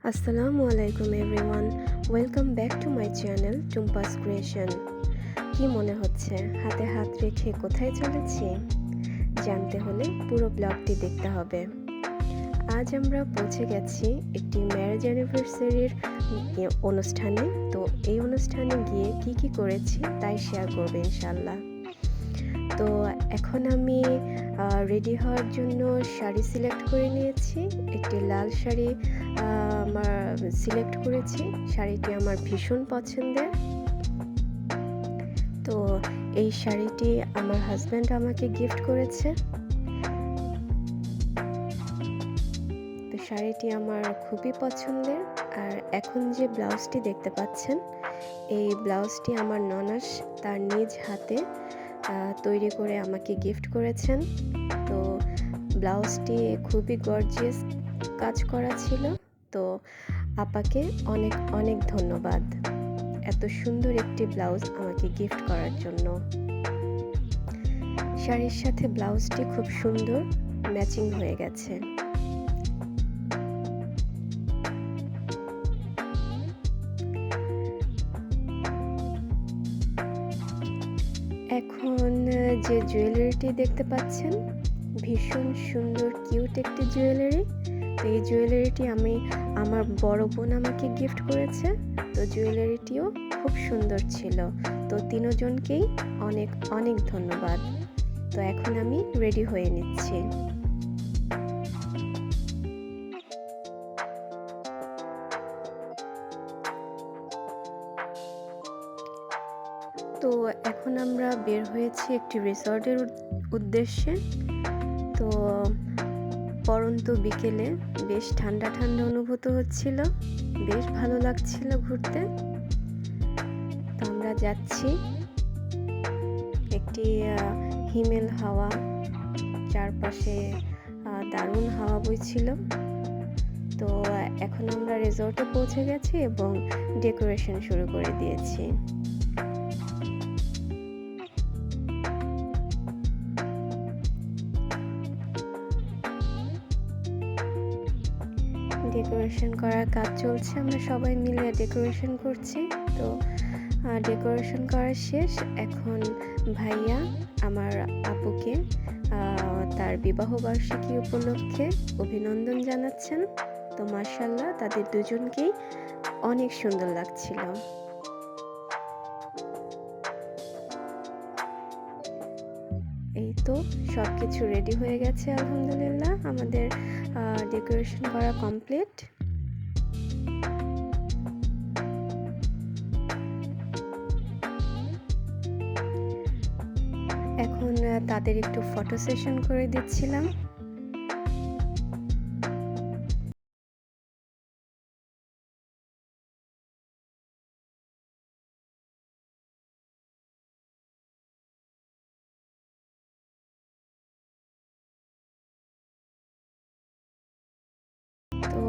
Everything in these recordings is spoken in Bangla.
আসসালামু আলাইকুম everyone, welcome back to my channel Tumpa's creation. কি মনে হচ্ছে হাতে হাত রেখে কোথায় চলেছি? জানতে হলে পুরো ব্লগটি দেখতে হবে। আজ আমরা পৌঁছে গেছি একটি ম্যারেজ অ্যানিভার্সারির অনুষ্ঠানে। তো এই অনুষ্ঠানে গিয়ে কি করেছি তাই শেয়ার করবো ইনশাল্লাহ। তো এখন আমি রেডি হওয়ার জন্য শাড়ি সিলেক্ট করে নিয়েছি। একটি লাল শাড়ি আমার সিলেক্ট করেছি। শাড়িটি আমার ভীষণ পছন্দের। তো এই শাড়িটি আমার হাজব্যান্ড আমাকে গিফট করেছে। তো শাড়িটি আমার খুবই পছন্দের। আর এখন যে ব্লাউজটি দেখতে পাচ্ছেন, এই ব্লাউজটি আমার ননাস তার নিজ হাতে তৈরি করে আমাকে গিফট করেছেন। তো ব্লাউজটি খুবই গর্জিয়াস কাজ করা ছিল। তো আপাকে অনেক অনেক ধন্যবাদ এত সুন্দর একটি ব্লাউজ আমাকে গিফট করার জন্য। শাড়ির সাথে ব্লাউজটি খুব সুন্দর ম্যাচিং হয়ে গেছে। এখন যে জুয়েলারিটি দেখতে পাচ্ছেন, ভীষণ সুন্দর কিউট একটি জুয়েলারি। তো এই জুয়েলারিটি আমার বড় বোন আমাকে গিফট করেছে। তো জুয়েলারিটিও খুব সুন্দর ছিল। তো তিনজনকেই অনেক অনেক ধন্যবাদ। তো এখন আমি রেডি হয়ে নিচ্ছি। তো এখন আমরা বের হয়েছি একটি রিসর্টের উদ্দেশ্যে। তো পরন্ত বিকেলে বেশ ঠান্ডা ঠান্ডা অনুভূত হচ্ছিল, বেশ ভালো লাগছিল ঘুরতে। তো আমরা যাচ্ছি, একটি হিমেল হাওয়া, চারপাশে দারুণ হাওয়া বইছিল। তো এখন আমরা রিসর্টে পৌঁছে গেছি এবং ডেকোরেশন শুরু করে দিয়েছি। ডেকোরেশন করার কাজ চলছে, আমরা সবাই মিলে ডেকোরেশন করছি। তো ডেকোরেশন করা শেষ। এখন ভাইয়া আমার আপুকে তার বিবাহবার্ষিকী উপলক্ষে অভিনন্দন জানাচ্ছেন। তো মাশাআল্লাহ, তাদের দুজনকেই অনেক সুন্দর লাগছিল। এই তো সব কিছু রেডি হয়ে গেছে আলহামদুলিল্লাহ। আমাদের ডেকোরেশন করা কমপ্লিট। এখন তাদের একটু ফটো সেশন করে দিচ্ছিলাম। তো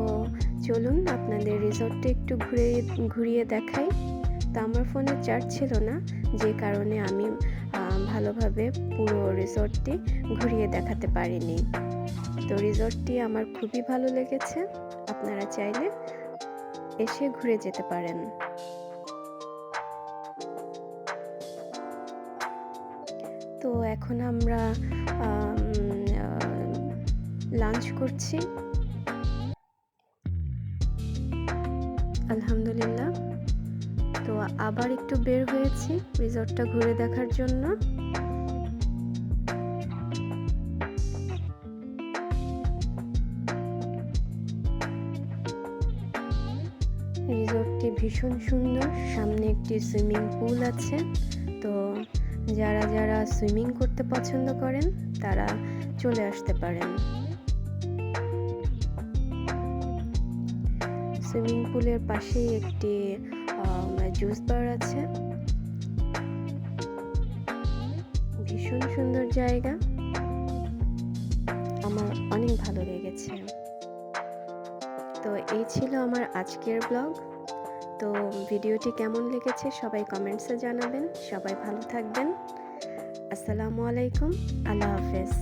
চলুন আপনাদের রিসর্টটা একটু ঘুরিয়ে দেখাই। তো আমার ফোনে চার্জ ছিল না, যে কারণে আমি ভালোভাবে পুরো রিসর্টটি ঘুরিয়ে দেখাতে পারিনি। তো রিসর্টটি আমার খুবই ভালো লেগেছে, আপনারা চাইলে এসে ঘুরে যেতে পারেন। তো এখন আমরা লাঞ্চ করছি আলহামদুলিল্লাহ। তো আবার একটু বের হয়েছি রিসর্টটা ঘুরে দেখার জন্য। রিসর্টটি ভীষণ সুন্দর, সামনে একটি সুইমিং পুল আছে। তো যারা সুইমিং করতে পছন্দ করেন তারা চলে আসতে পারেন। সুইমিং পুলের পাশেই একটি জুস বার আছে। ভীষণ সুন্দর জায়গা, আমার অনেক ভালো লেগেছে। তো এই ছিল আমার আজকের ব্লগ। তো ভিডিওটি কেমন লেগেছে সবাই কমেন্টসে জানাবেন। সবাই ভালো থাকবেন। আসসালামু আলাইকুম, আল্লাহ হাফেজ।